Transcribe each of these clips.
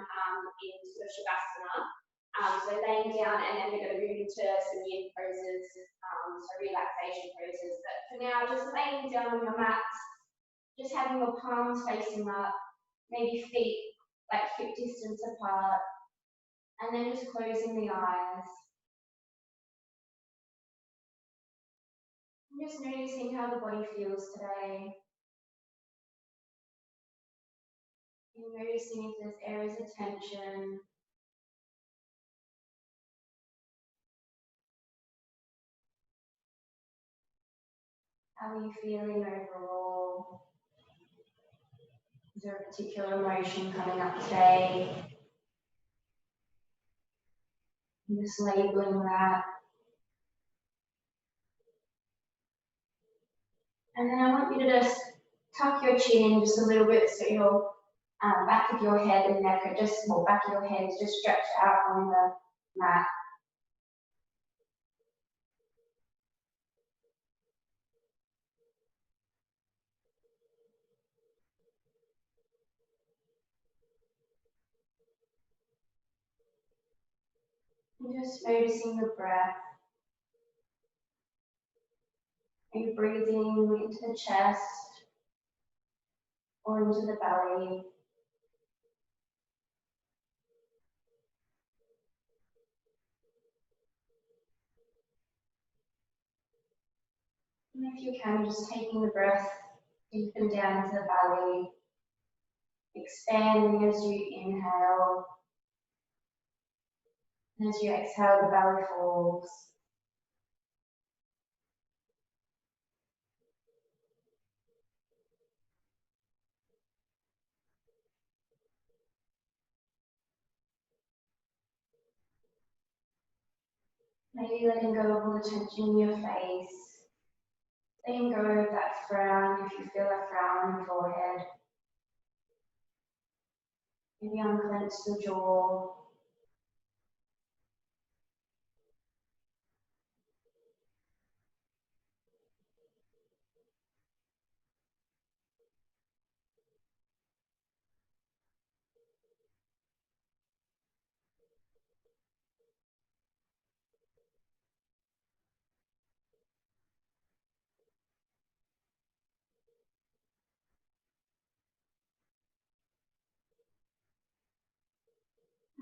down in sort of Shavasana. So laying down, and then we're going to move into some yin poses, so relaxation poses. But for now, just laying down on your mats, just having your palms facing up, maybe feet like hip distance apart, and then just closing the eyes. And just noticing how the body feels today. And noticing if there's areas of tension. How are you feeling overall? Is there a particular emotion coming up today? I'm just labeling that. And then I want you to just tuck your chin in just a little bit so your back of your head and neck are just, well, back of your head is just stretched out on the mat. And just noticing the breath. Are you breathing into the chest or into the belly? And if you can, just taking the breath deep and down into the belly, expanding as you inhale. And as you exhale, the belly falls. Maybe letting go of all the tension in your face. Letting go of that frown if you feel a frown on your forehead. Maybe unclench the jaw.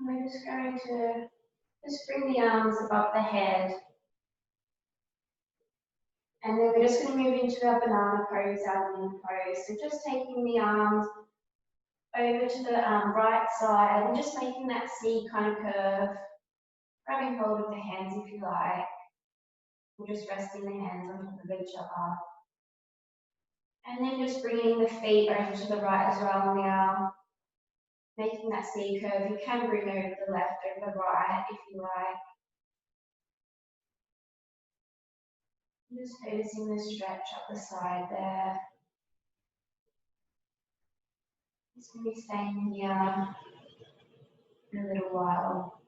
And we're just going to bring the arms above the head. And then we're just going to move into our banana pose, our yin pose. So just taking the arms over to the right side and just making that C kind of curve. Grabbing hold of the hands if you like. Or just resting the hands on top of each other. And then just bringing the feet over to the right as well now. Making that C curve. You can bring over the left over the right if you like. Just noticing the stretch up the side there. Just going to be staying here for a little while.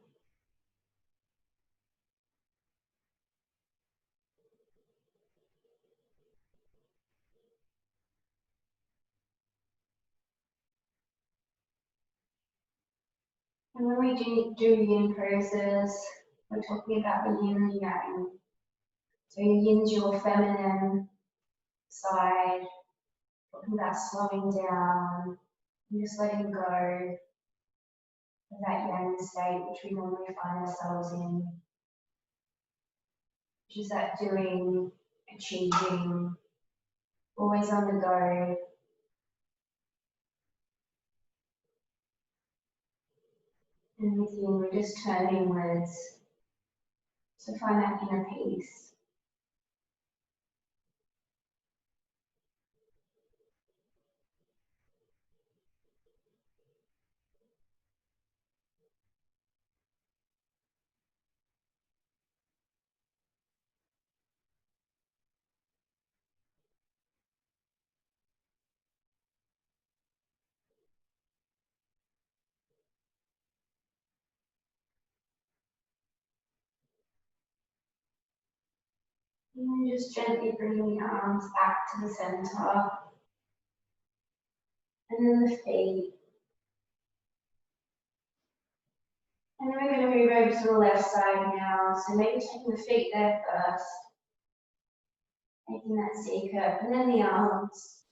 And when we do yin poses, we're talking about the yin and yang. So your yin's your feminine side, talking about slowing down, and just letting go of that yang state which we normally find ourselves in, which is that doing, achieving, always on the go. And with yin, we're just turning inwards. So find that inner peace. And then just gently bringing the arms back to the center. And then the feet. And then we're going to move over to the left side now. So maybe taking the feet there first, making that C curve, and then the arms.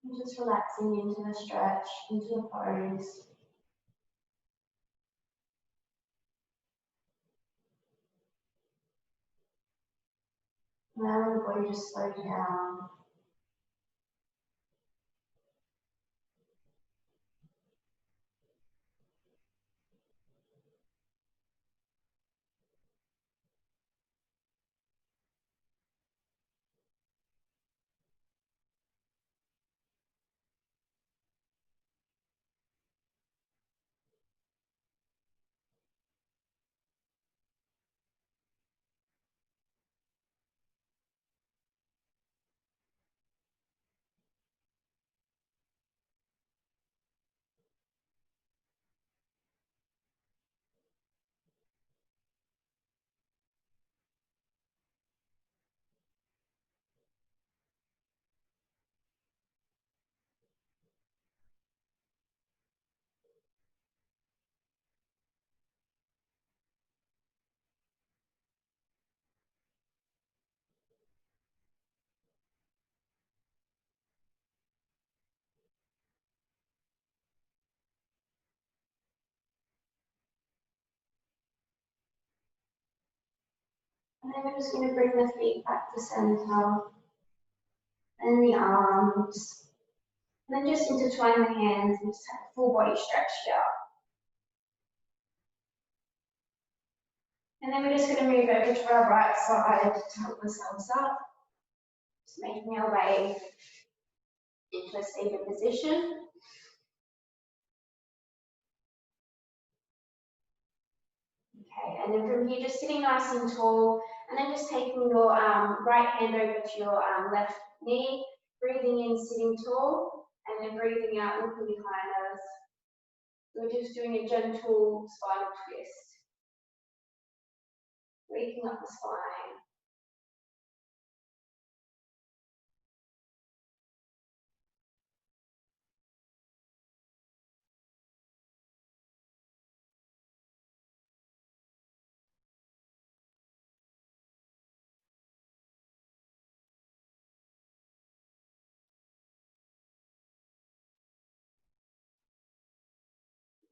And just relaxing into the stretch, into the pose. Allowing the body to slow down. And then we're just going to bring the feet back to center. And the arms. And then just intertwine the hands and just have a full body stretched out. And then we're just going to move over to our right side to help ourselves up. Just making our way into a seated position. Okay, and then from here, just sitting nice and tall, and then just taking your right hand over to your left knee, breathing in, sitting tall, and then breathing out, looking behind us. We're just doing a gentle spinal twist, waking up the spine.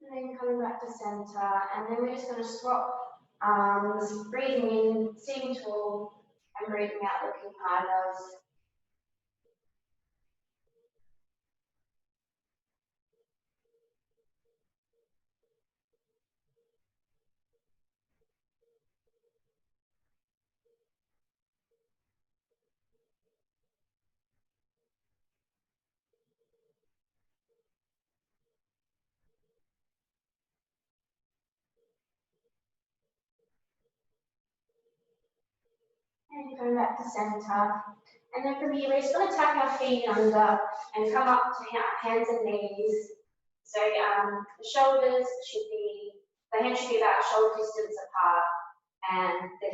And then coming back to center, and then we're just going to swap arms, breathing in, sitting tall, and breathing out, looking behind us. And going back to center. And then from here, we're just going to tuck our feet under and come up to hands and knees. So the shoulders should be, the hands should be about shoulder distance apart, and the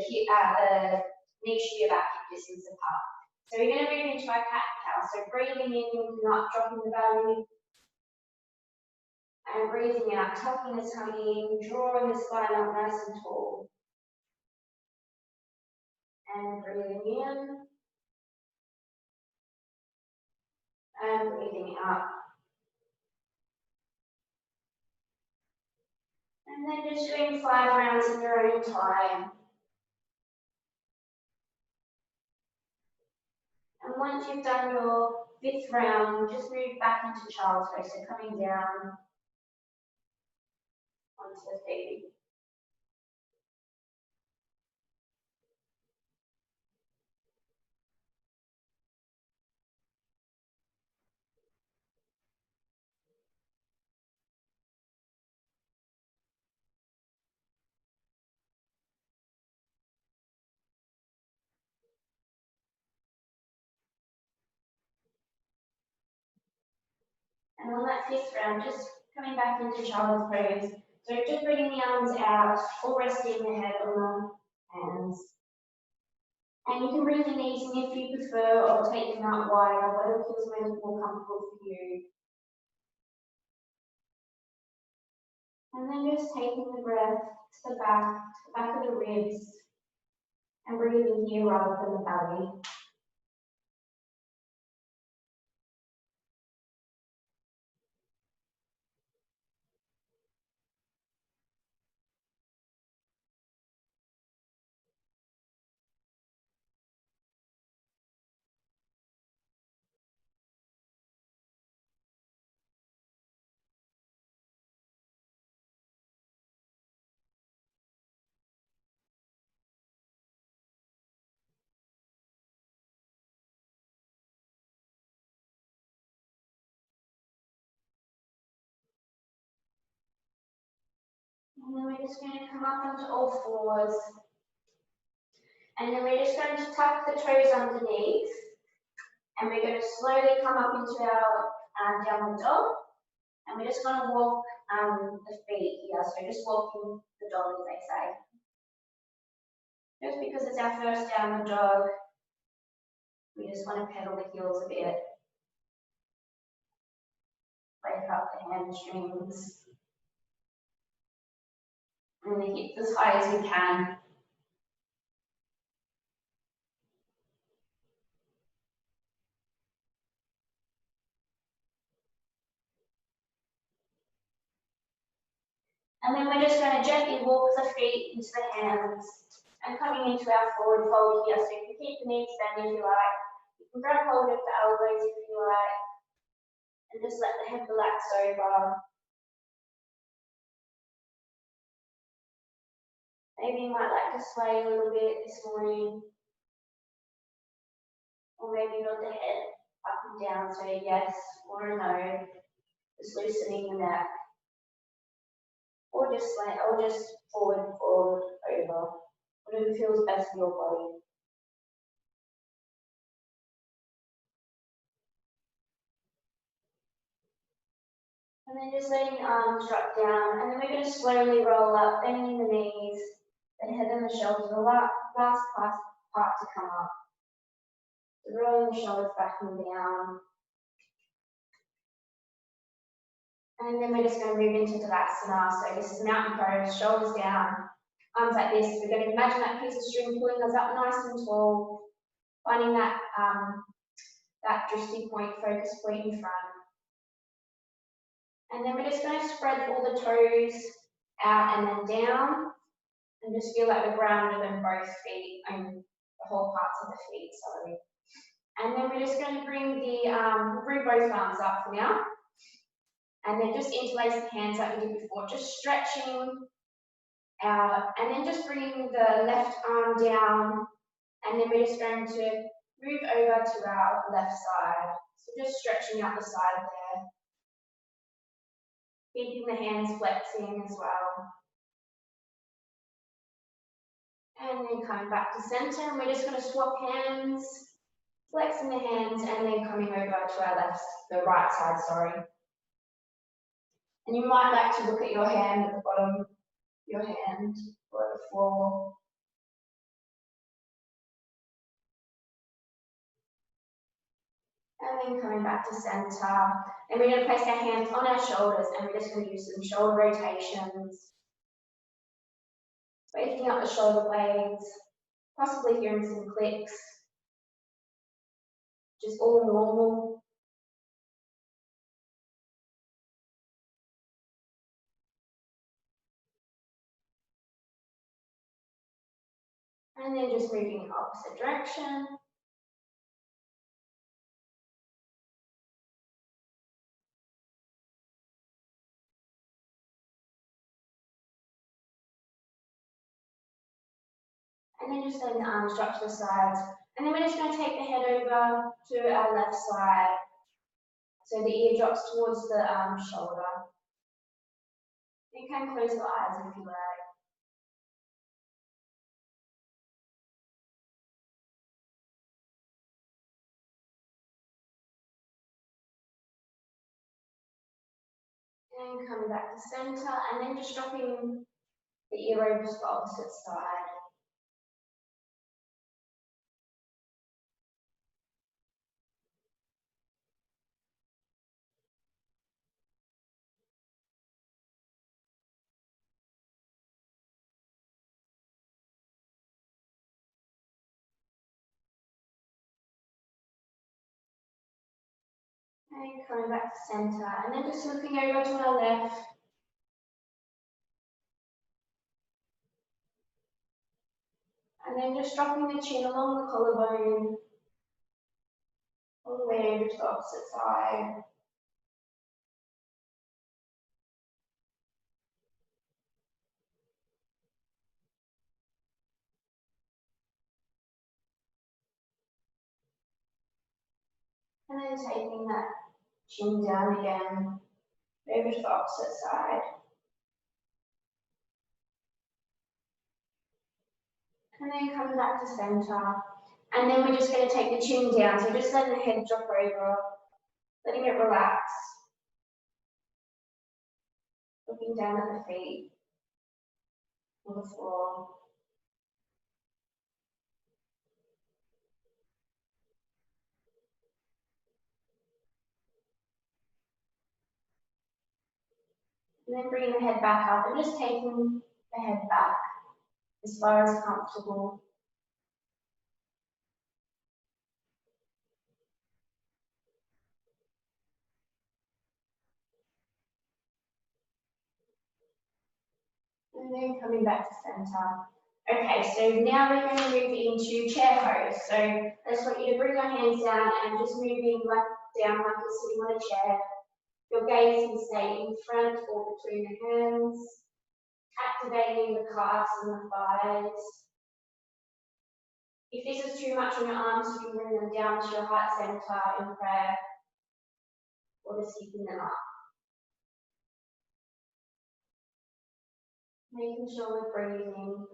knees should be about hip distance apart. So we're going to move into our cat-cow. So breathing in, not dropping the belly, and breathing out, tucking the tummy in, drawing the spine up nice and tall. And breathing in, and breathing out. And then just doing 5 rounds in your own time. And once you've done your 5th round, just move back into child's pose, so coming down onto the feet. And on that 5th round, just coming back into child's pose. So just bringing the arms out, or resting the head on them. hands. And you can bring the knees in if you prefer, or take them out wider, whatever feels most more comfortable for you. And then just taking the breath to the back of the ribs, and breathing here rather than the belly. And then we're just going to come up onto all fours. And then we're just going to tuck the toes underneath. And we're going to slowly come up into our downward dog. And we're just going to walk the feet here. So just walking the dog, as they say. Just because it's our first downward dog, we just want to pedal the heels a bit. Break up the hamstrings. And the hips as high as we can. And then we're just going to gently walk the feet into the hands and coming into our forward fold here. So you can keep the knees bent if you like. You can grab hold of the elbows if you like. And just let the head relax over. Maybe you might like to sway a little bit this morning. Or maybe nod the head up and down, so a yes or a no. Just loosening the neck. Or just forward, over. Whatever feels best for your body. And then just letting the arms drop down. And then we're going to slowly roll up, bending the knees, the head and the shoulders, the last part to come up. So rolling the shoulders back and down. And then we're just going to move into Tadasana. So this is mountain pose, shoulders down, arms like this. We're going to imagine that piece of string pulling us up nice and tall, finding that drishti point, focus point in front. And then we're just going to spread all the toes out and then down, and just feel like we're grounded in both feet, and the whole parts of the feet, sorry. And then we're just going to bring both arms up for now. And then just interlace the hands like we did before, just stretching out, and then just bringing the left arm down, and then we're just going to move over to our left side. So just stretching out the side there. Keeping the hands flexing as well. And then coming back to center, and we're just going to swap hands, flexing the hands, and then coming over to our the right side, sorry. And you might like to look at your hand at the bottom of your hand or the floor. And then coming back to center. And we're going to place our hands on our shoulders, and we're just going to use some shoulder rotations. Waking up the shoulder blades, possibly hearing some clicks. Just all normal. And then just moving in the opposite direction. And then just letting the arms drop to the sides. And then we're just going to take the head over to our left side. So the ear drops towards the shoulder. You can close the eyes if you like. And coming back to center, and then just dropping the ear over to the opposite side. And coming back to center, and then just looking over to our left. And then just dropping the chin along the collarbone, all the way over to the opposite side. And then taking that chin down again, over to the opposite side. And then coming back to center. And then we're just going to take the chin down. So just letting the head drop over, letting it relax. Looking down at the feet, on the floor. And then bringing the head back up and just taking the head back as far as comfortable. And then coming back to center. Okay, so now we're going to move into chair pose. So I just want you to bring your hands down and just moving down like you're sitting on a chair. Your gaze can stay in front or between the hands, activating the calves and the thighs. If this is too much on your arms, you can bring them down to your heart center in prayer, or just keeping them up. Making sure we're breathing,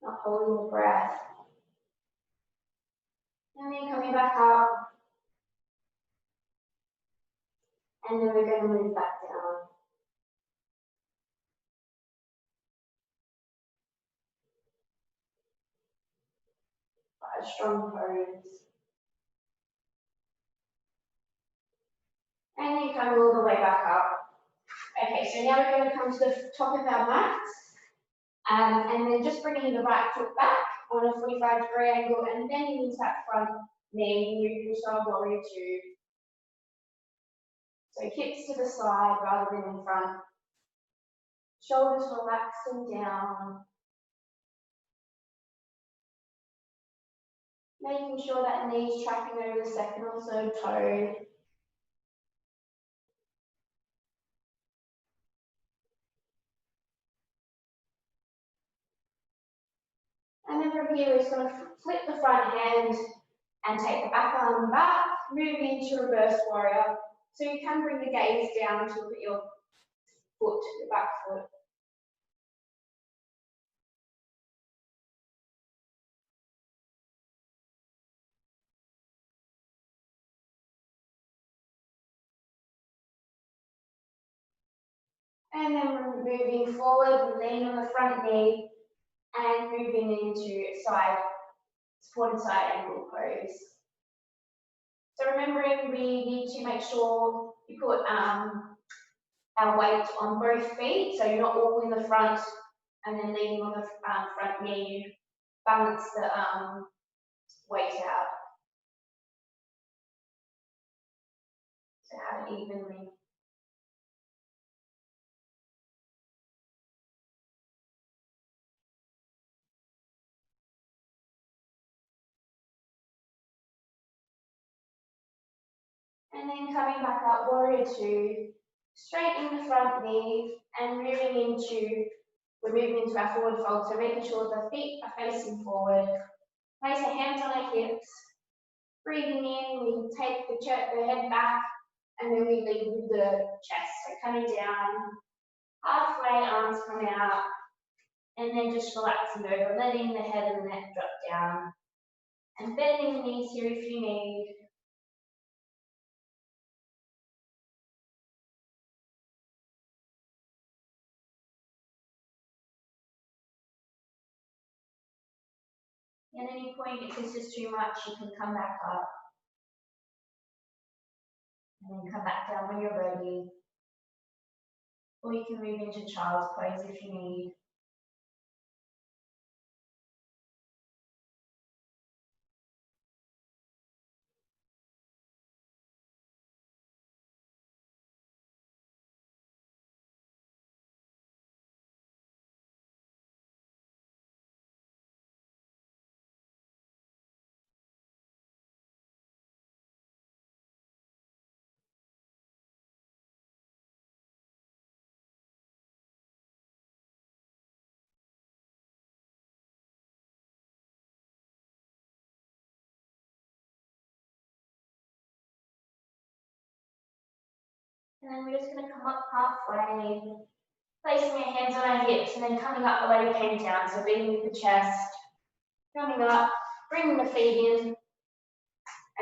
not holding the breath. And then coming back up. And then we're going to move back down. Quite a strong pose. And then coming all the way back up. Okay, so now we're going to come to the top of our mats. And then just bringing the right foot back on a 45-degree angle and bending into that front knee, moving to our warrior two. So hips to the side rather than in front. Shoulders relaxing down. Making sure that knee's tracking over the second or third toe. And then from here, we're just going to flip the front hand and take the back arm back, move into reverse warrior. So you can bring the gaze down to look at your foot, your back foot. And then we're moving forward, lean on the front knee, and moving into side, supported side angle pose. So remembering we need to make sure you put our weight on both feet, so you're not all in the front and then leaning on the front knee. You balance the weight out. So have it evenly. And then coming back up, warrior two, straighten the front knee and we're moving into our forward fold. So making sure the feet are facing forward. Place our hands on our hips. Breathing in, we take the head back and then we lead with the chest. So coming down, halfway, arms come out, and then just relaxing over, letting the head and the neck drop down. And bending the knees here if you need. At any point, if this is too much, you can come back up. And then come back down when you're ready. Or you can move into child's pose if you need. And then we're just going to come up halfway, placing our hands on our hips and then coming up the way we came down. So beginning with the chest, coming up, bringing the feet in,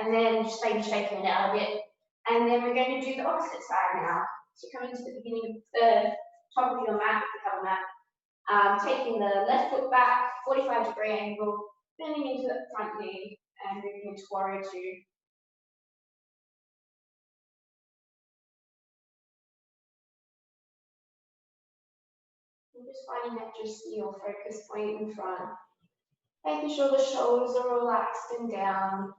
and then just maybe shaking it out a bit. And then we're going to do the opposite side now. So coming to the beginning of the top of your mat, the cover mat, taking the left foot back, 45-degree angle, bending into the front knee, and moving into warrior two. I'm just finding that just your focus point in front. Making sure the shoulders are relaxed and down.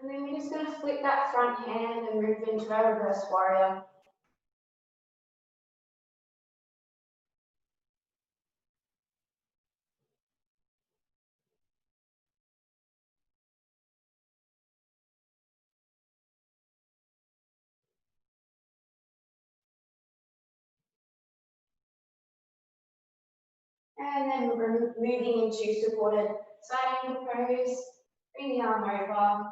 And then we're just going to flip that front hand and move into our reverse warrior. And then we're moving into supported side angle pose. Bring the arm over.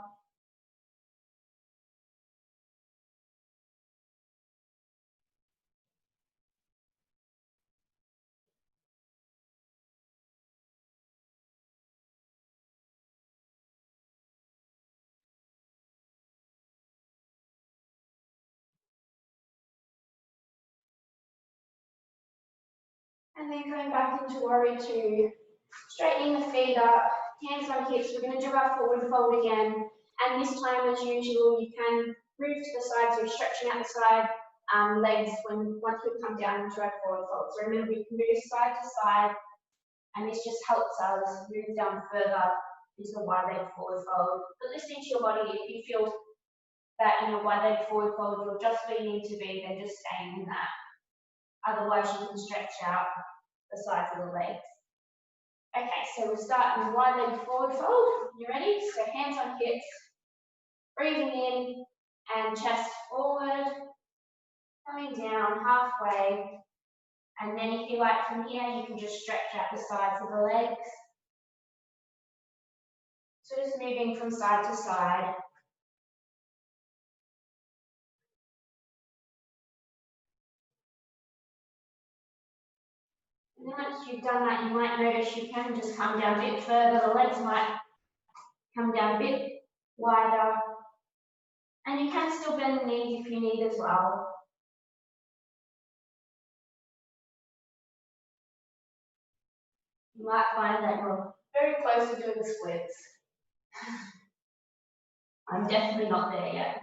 And then coming back into warrior two. Straightening the feet up, hands on hips. We're going to do our forward fold again. And this time, as usual, you can move to the side, so you're stretching out the side legs once we come down into our forward fold. So remember, we can move side to side, and this just helps us move down further into the wide leg forward fold. But listening to your body, if you feel that in a wide leg forward fold, you're just where you need to be, then just staying in that. Otherwise, you can stretch out the sides of the legs. Okay, so we'll start in the wide leg forward fold. You ready? So hands on hips, breathing in and chest forward, coming down halfway. And then if you like from here, you can just stretch out the sides of the legs. So just moving from side to side. And then once you've done that, you might notice you can just come down a bit further. The legs might come down a bit wider. And you can still bend the knees if you need as well. You might find that you're very close to doing the splits. I'm definitely not there yet.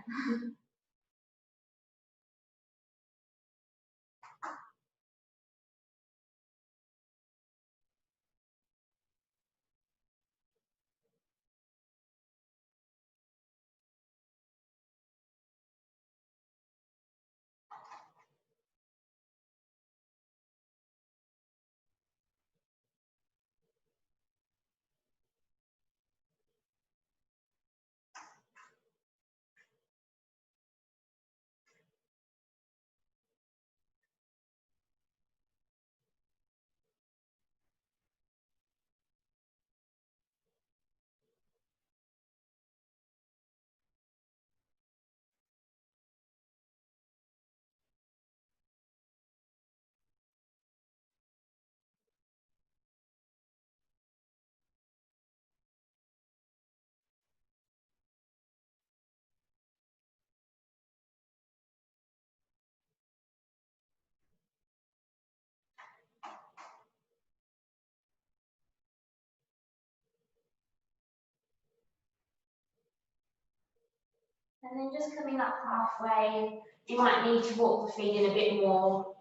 And then just coming up halfway, you might need to walk the feet in a bit more.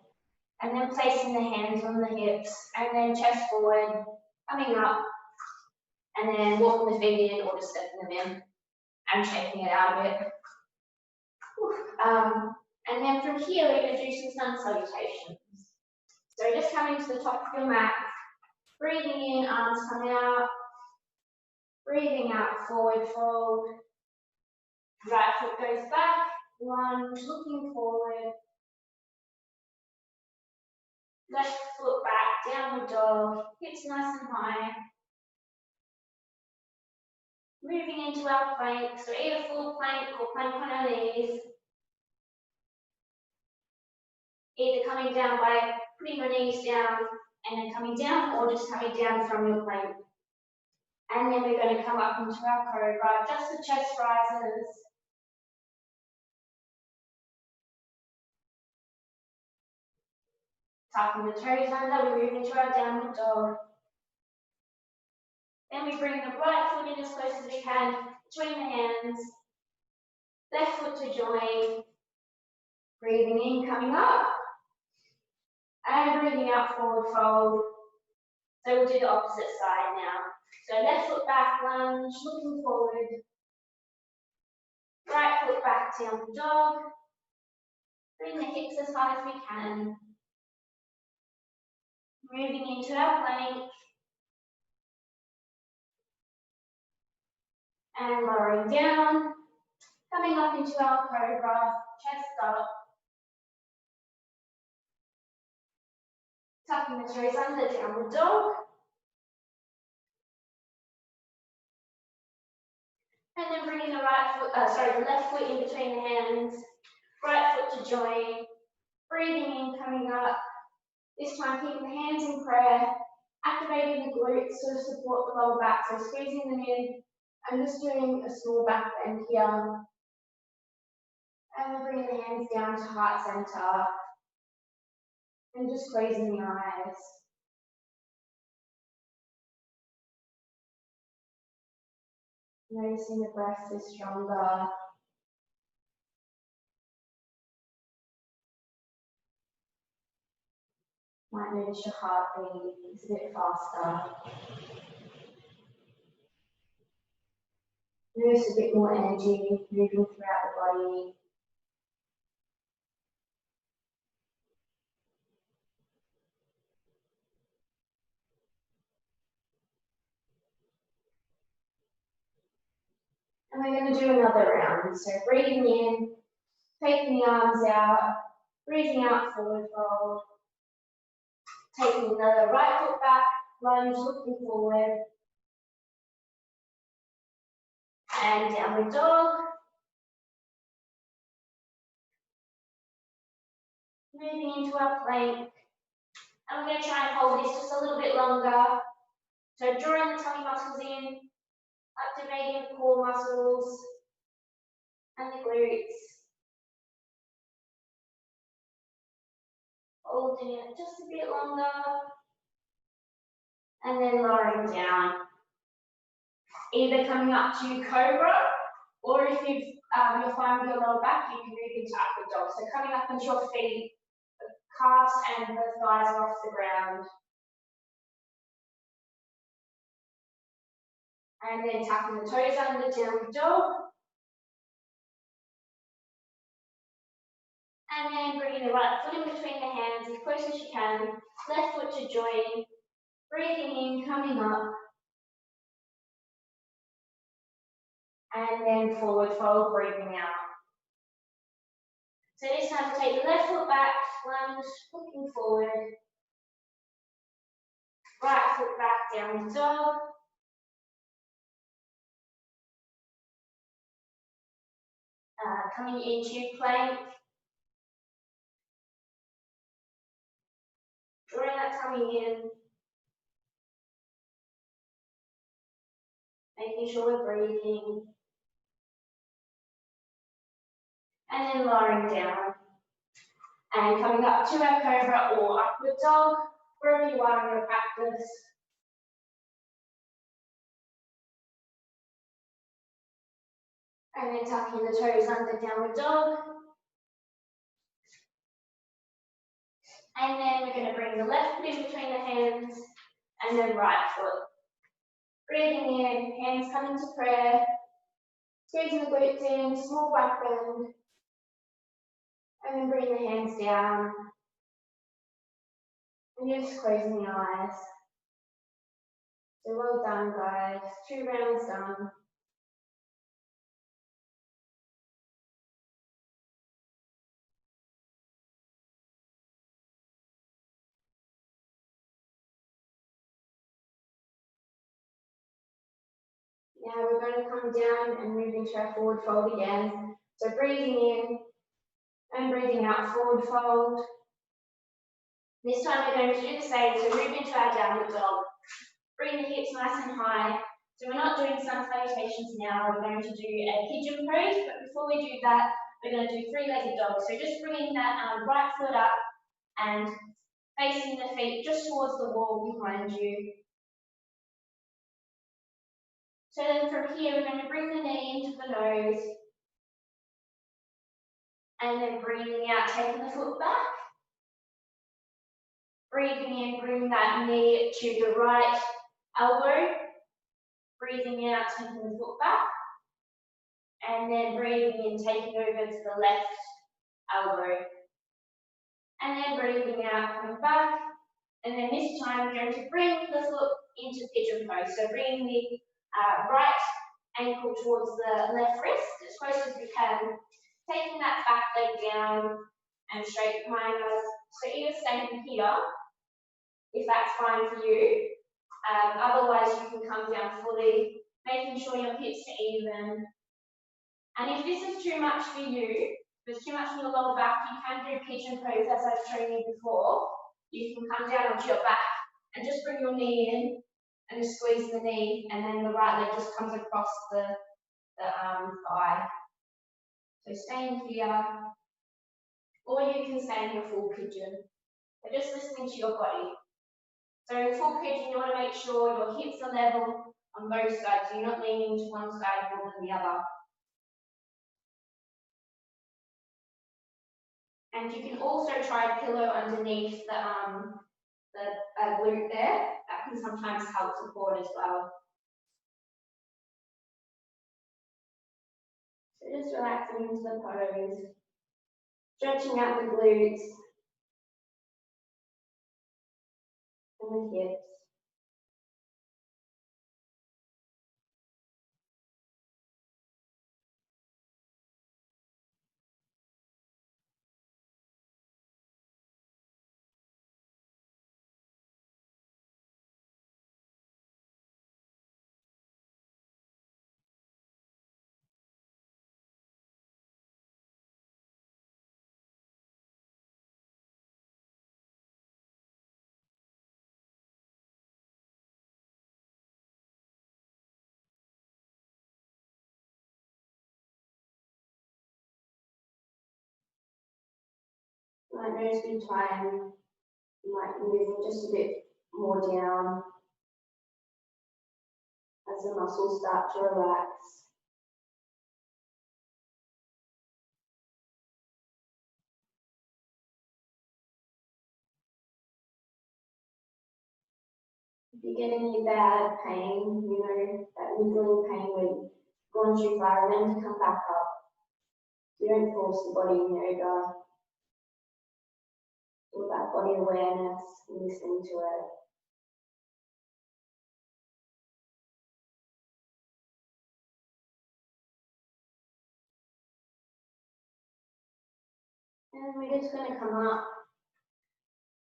And then placing the hands on the hips, and then chest forward, coming up, and then walking the feet in or just stepping them in and shaking it out a bit. And then from here, we're going to do some sun salutations. So just coming to the top of your mat, breathing in, arms come out, breathing out, forward fold. Right foot goes back, lunge, looking forward, Left foot back, downward dog, hips nice and high. Moving into our plank, so either full plank or plank on our knees. Either coming down by putting your knees down and then coming down, or just coming down from your plank. And then we're going to come up into our cobra, just the chest rises. Tucking the toes under, we move into our downward dog. Then we bring the right foot in as close as we can between the hands. Left foot to join. Breathing in, coming up. And breathing out, forward fold. So we'll do the opposite side now. So left foot back, lunge, looking forward. Right foot back, downward dog. Bring the hips as high as we can. Moving into our plank. And lowering down. Coming up into our cobra, chest up. Tucking the toes under, downward dog. And then bringing the the left foot in between the hands. Right foot to join. Breathing in, coming up. This time keeping the hands in prayer. Activating the glutes to support the lower back. So squeezing them in. I'm just doing a small back bend here. And then bringing the hands down to heart center. And just closing the eyes. Noticing the breath is stronger. Might notice your heartbeat is a bit faster. Notice a bit more energy moving throughout the body. And we're going to do another round. So breathing in, taking the arms out, breathing out, forward fold. Taking the right foot back, lunge, looking forward. And downward dog. Moving into our plank. And we're going to try and hold this just a little bit longer. So drawing the tummy muscles in, activating the core muscles and the glutes. Holding it just a bit longer. And then lowering down. Either coming up to cobra, or if you're fine with your lower back, you can move into upward dog. So coming up into your feet, the calves and the thighs are off the ground. And then tucking the toes under, downward dog. And then bringing the right foot in between the hands as close as you can. Left foot to join. Breathing in, coming up. And then forward fold, breathing out. So this time take the left foot back, lunge, looking forward. Right foot back, downward dog. Coming into plank. Drawing that tummy in. Making sure we're breathing. And then lowering down. And coming up to our cobra or upward dog, wherever you are in your practice. And then tucking the toes under, downward dog. And then we're going to bring the left foot in between the hands and then right foot. Breathing in, hands coming to prayer. Squeezing the glutes in, small back bend. And then bring the hands down. And you're just closing the eyes. So well done, guys. 2 rounds done. Now we're going to come down and move into our forward fold again. So breathing in and breathing out, forward fold. This time we're going to do the same, so move into our downward dog. Bring the hips nice and high. So we're not doing sun salutations now, we're going to do a pigeon pose, but before we do that, we're going to do three-legged dog. So just bringing that right foot up and facing the feet just towards the wall behind you. So then from here, we're going to bring the knee into the nose, and then breathing out, taking the foot back. Breathing in, bring that knee to the right elbow. Breathing out, taking the foot back. And then breathing in, taking over to the left elbow. And then breathing out, coming back. And then this time we're going to bring the foot into pigeon pose. So bringing the right ankle towards the left wrist as close as we can. Taking that back leg down and straight behind us. So either staying here, if that's fine for you. Otherwise you can come down fully, making sure your hips are even. And if this is too much for you, if it's too much for your lower back, you can do pigeon pose as I've shown you before. You can come down onto your back and just bring your knee in and just squeeze the knee, and then the right leg just comes across the thigh. So staying here, or you can stay in your full pigeon. But just listening to your body. So in full pigeon, you want to make sure your hips are level on both sides, so you're not leaning to one side more than the other. And you can also try a pillow underneath the glute there. That can sometimes help support as well. So just relaxing into the pose, stretching out the glutes and the hips. Like most of the time, you might be moving just a bit more down as the muscles start to relax. If you get any bad pain, you know, that niggling pain when you've gone too far, remember to come back up. You don't force the body in yoga. All that body awareness and listening to it. And we're just going to come up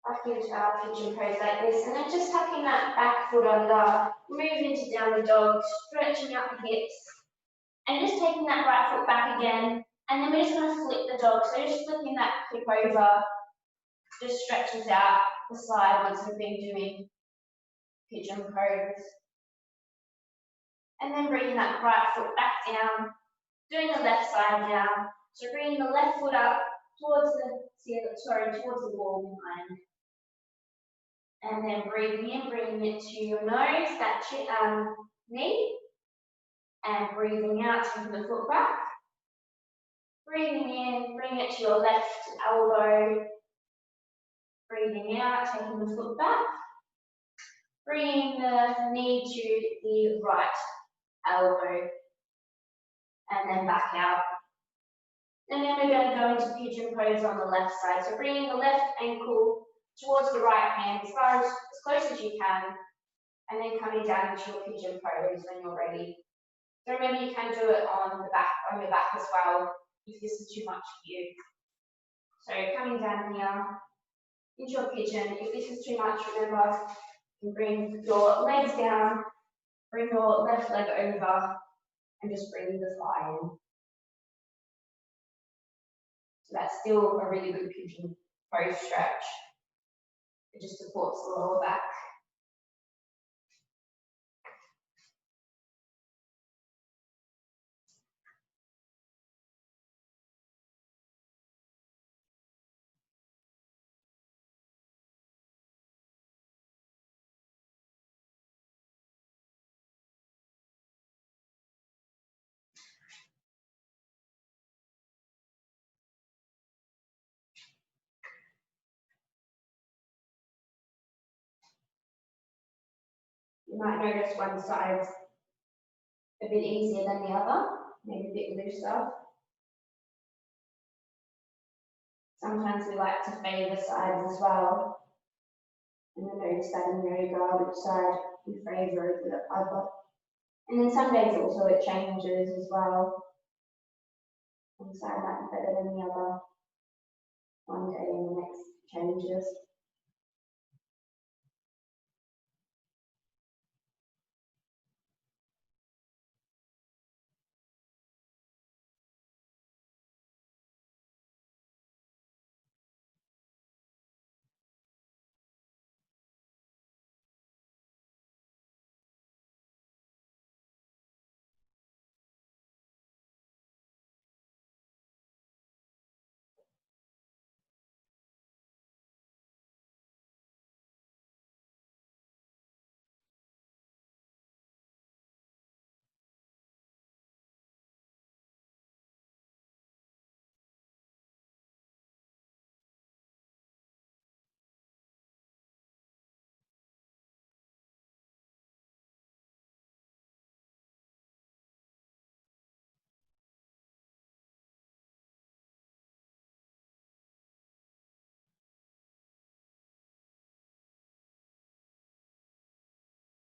back into our pigeon pose like this, and then just tucking that back foot under, move into downward dog, stretching out the hips, and just taking that right foot back again, and then we're just going to flip the dog, so just flipping that hip over, just stretches out the side once we've been doing pigeon pose. And then bringing that right foot back down, doing the left side now, so bringing the left foot up towards the wall behind. And then breathing in, bringing it to your nose, that knee. And breathing out, taking the foot back. Breathing in, bring it to your left elbow. Breathing out, taking the foot back. Bringing the knee to the right elbow. And then back out. And then we're going to go into pigeon pose on the left side. So bringing the left ankle towards the right hand as close as you can, and then coming down into your pigeon pose when you're ready. So remember, you can do it on your back as well, if this is too much for you. So coming down here into your pigeon. If this is too much, remember, you can bring your legs down Bring your left leg over and just bring the thigh in. So that's still a really good pigeon pose stretch. It just supports the lower back. You might notice one side's a bit easier than the other, maybe a bit looser. Sometimes we like to favour sides as well. And I notice that in yoga, which side we favour over the other. And then some days also it changes as well. One side might be better than the other. One day and the next changes.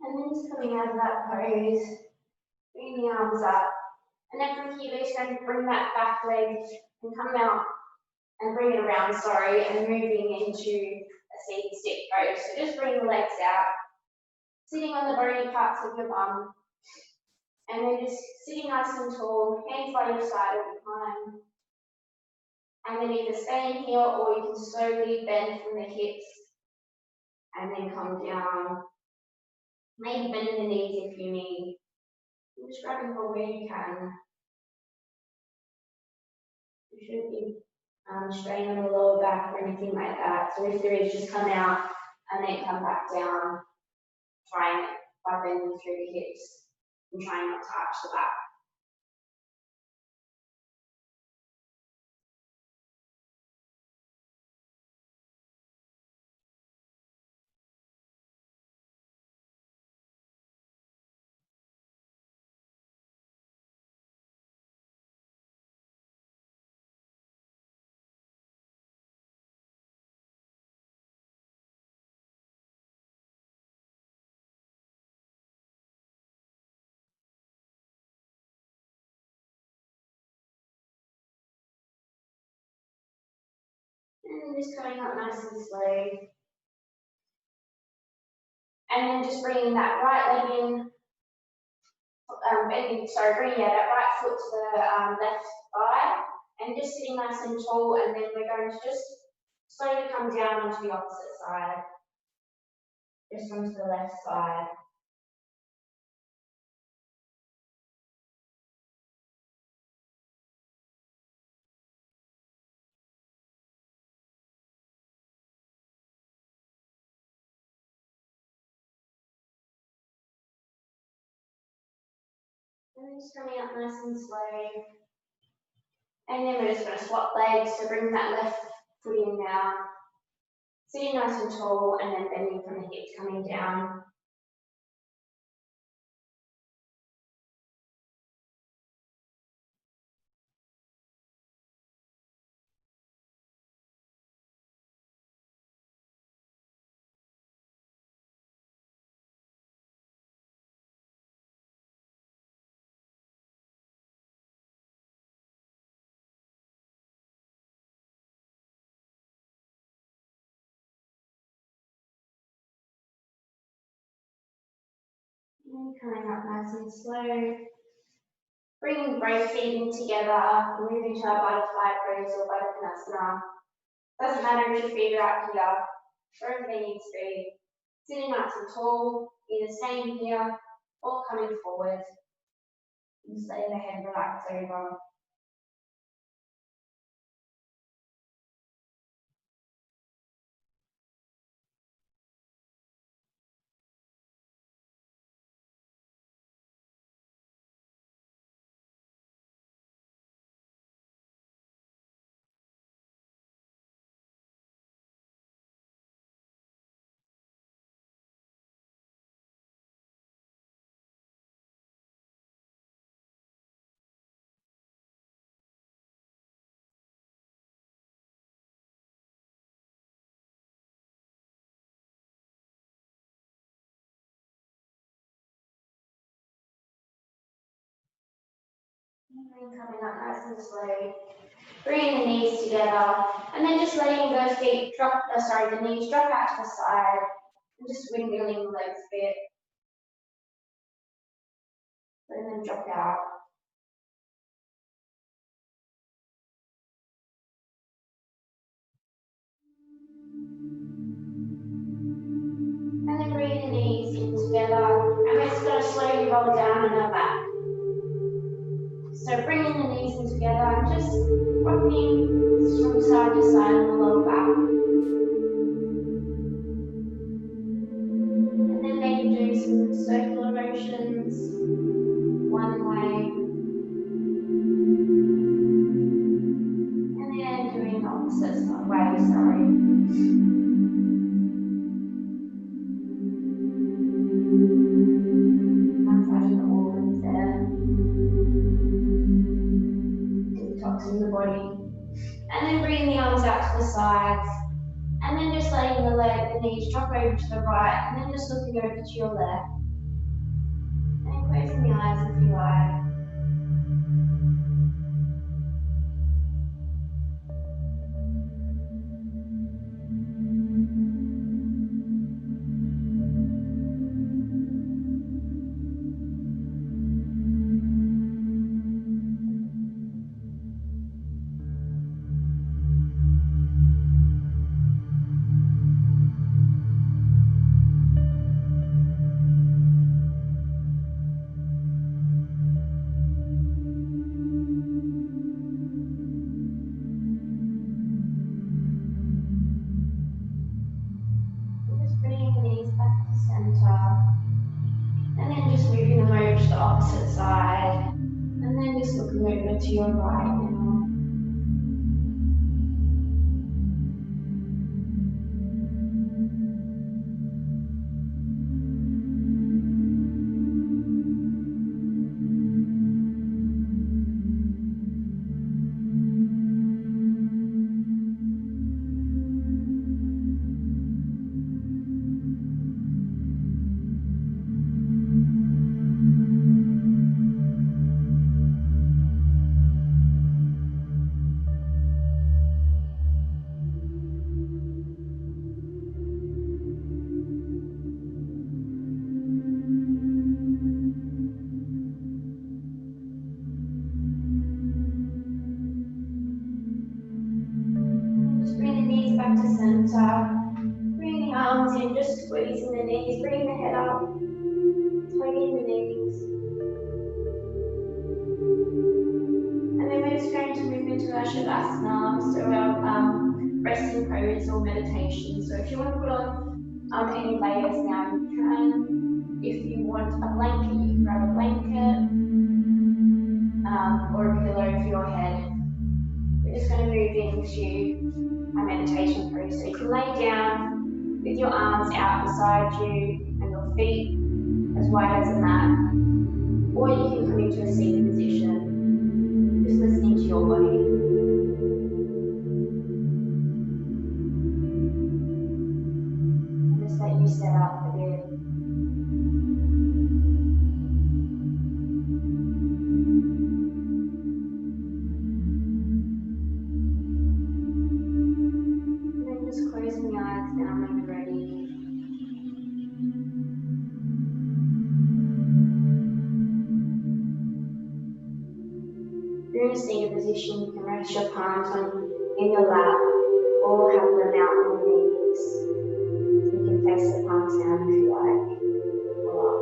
And then just coming out of that pose, bring the arms up. And then from here, we're just going to bring that back leg and come out and bring it around, and moving into a seated stick pose. So just bring the legs out, sitting on the bony parts of your bum, and then just sitting nice and tall, hands by your side all the time. And then either staying here or you can slowly bend from the hips and then come down. Maybe bending the knees if you need. Just grabbing for where you can. You shouldn't be strain on the lower back or anything like that. So if there is, just come out and then come back down, trying it by bending through the hips and trying not to arch the back. And just coming up nice and slow. And then just bringing that right leg in, bringing that right foot to the left thigh, and just sitting nice and tall, and then we're going to just slowly come down onto the opposite side, just onto the left side. And just coming up nice and slow. And then we're just going to swap legs, so bring that left foot in now, sitting nice and tall, and then bending from the hips coming down. And coming up nice and slow. Bringing both feet in together, moving to our butterfly pose or Baddha. Doesn't matter if your feet are out here, wherever they need to be. Sitting nice and tall, either staying here or coming forward. Just letting the head relax over. And coming up nice and slow. Bringing the knees together, and then just letting the feet drop, the knees drop out to the side, and just wiggling the legs a bit. Letting them drop out. And then bring the knees in together, and we're just going to slowly roll down on our back. So bringing the knees in together and just rocking from side to side on the lower back. And then maybe doing some circular motions, one way. And then doing the opposite way, sorry. Massaging the organs there. Detoxing the body. And then bringing the arms out to the sides. And then just letting the knees drop over to the right. And then just looking over to your left. And closing the eyes if you like. And then just moving them over to the opposite side. And then just looking over to your right now. Back to center. Bring the arms in, just squeezing the knees, bring the head up, tugging the knees. And then we're just going to move into our Shavasana, so our resting pose or meditation. So if you want to put on any layers now, you can. If you want a blanket, you can grab a blanket or a pillow for your head. We're just going to move into a meditation pose. So you can lay down with your arms out beside you and your feet as wide as a mat, or you can come into a seated position, just listening to your body. And just let you set up a bit. Just closing the eyes down when you're ready. you're in a seated position, you can rest your palms in your lap or have them out on your knees. You can face the palms down if you like, or up.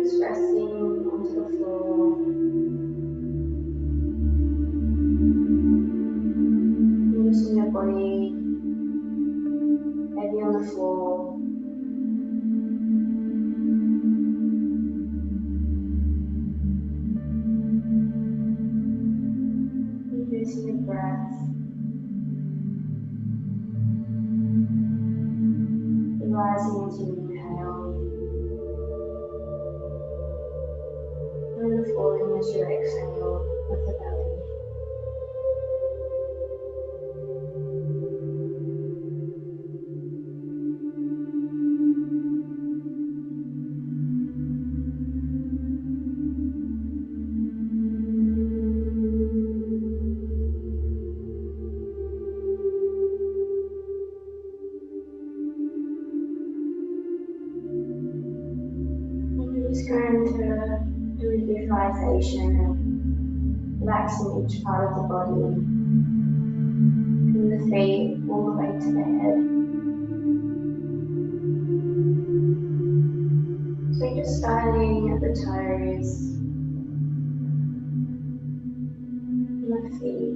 Just resting onto the floor. Noticing your body heavy on the floor. Noticing your breath. Rising into your inhale. And then falling as you exhale with the belly. Just going to do a visualization of relaxing each part of the body, from the feet all the way to the head. So just starting at the toes, and the feet.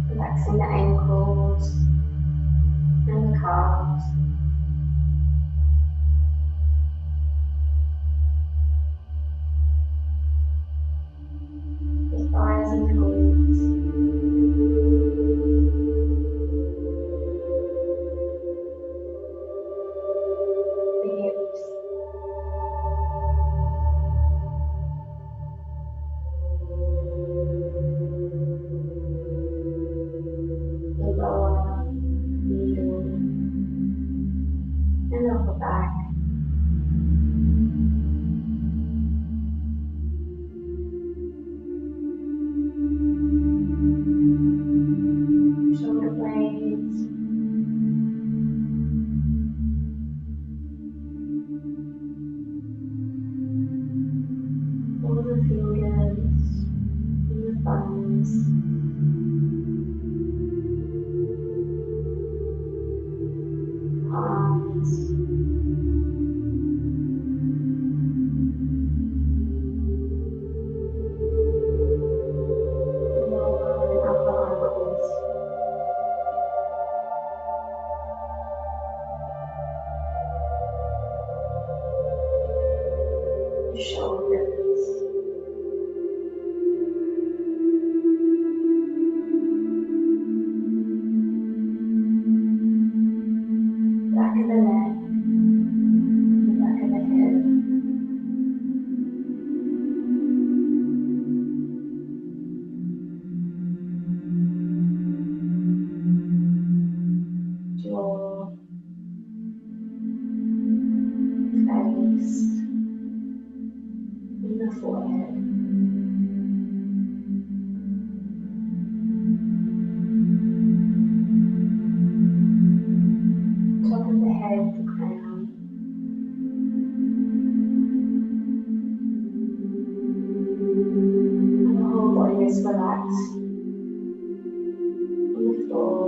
Relaxing the ankles and the calves. The thighs and the glutes. The hips. The lower, middle, and upper back. Shoulder blades. All the fingers and the thumbs. Palms. The lower and upper arms. The shoulders. Back of the neck. The back of the head. Jaw. Face. And the forehead. Top of the head, the crown. And the whole body is relaxed on the floor.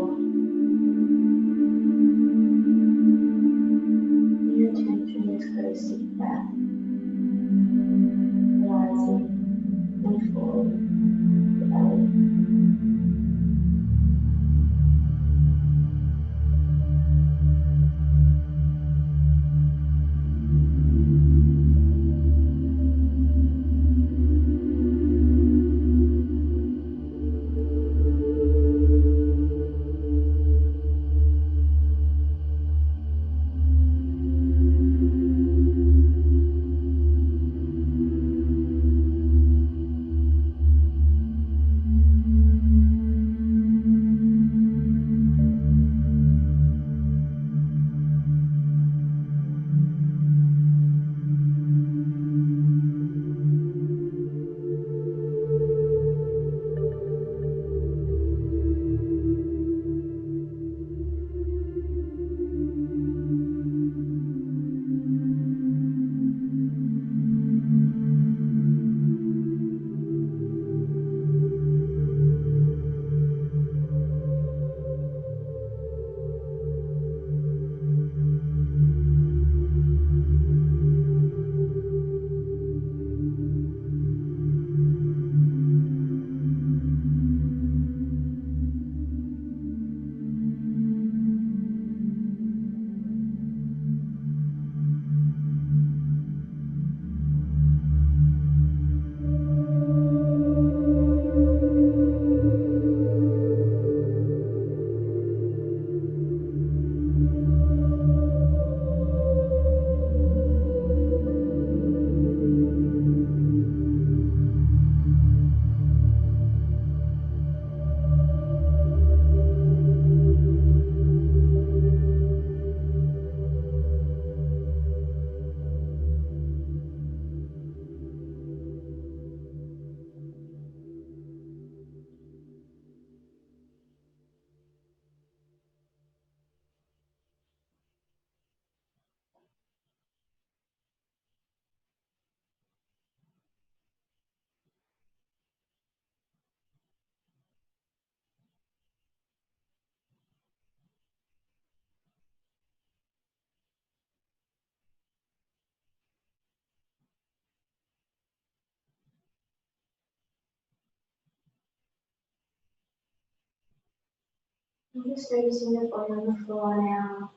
I'm just noticing the body on the floor now.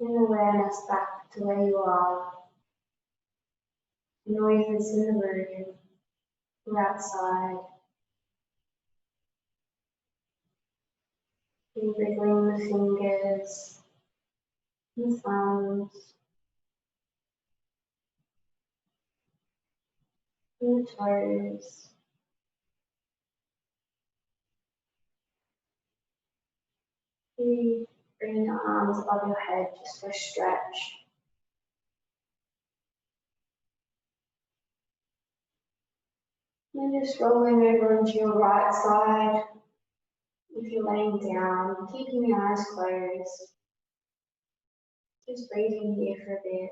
Bring awareness back to where you are. Noises in the room or outside. You're wiggling the fingers, the thumbs, and the toes. You bring your arms above your head just for a stretch. And just rolling over onto your right side. If you're laying down, keeping your eyes closed. Just breathing here for a bit.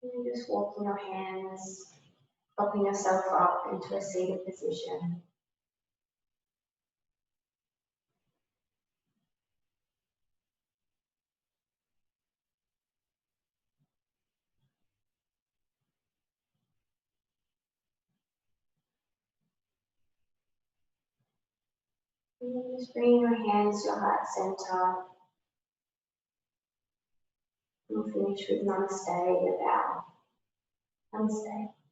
And just walking your hands, propping yourself up into a seated position. And then just bringing your hands to your heart center. We'll finish with namaste, your bow. Namaste.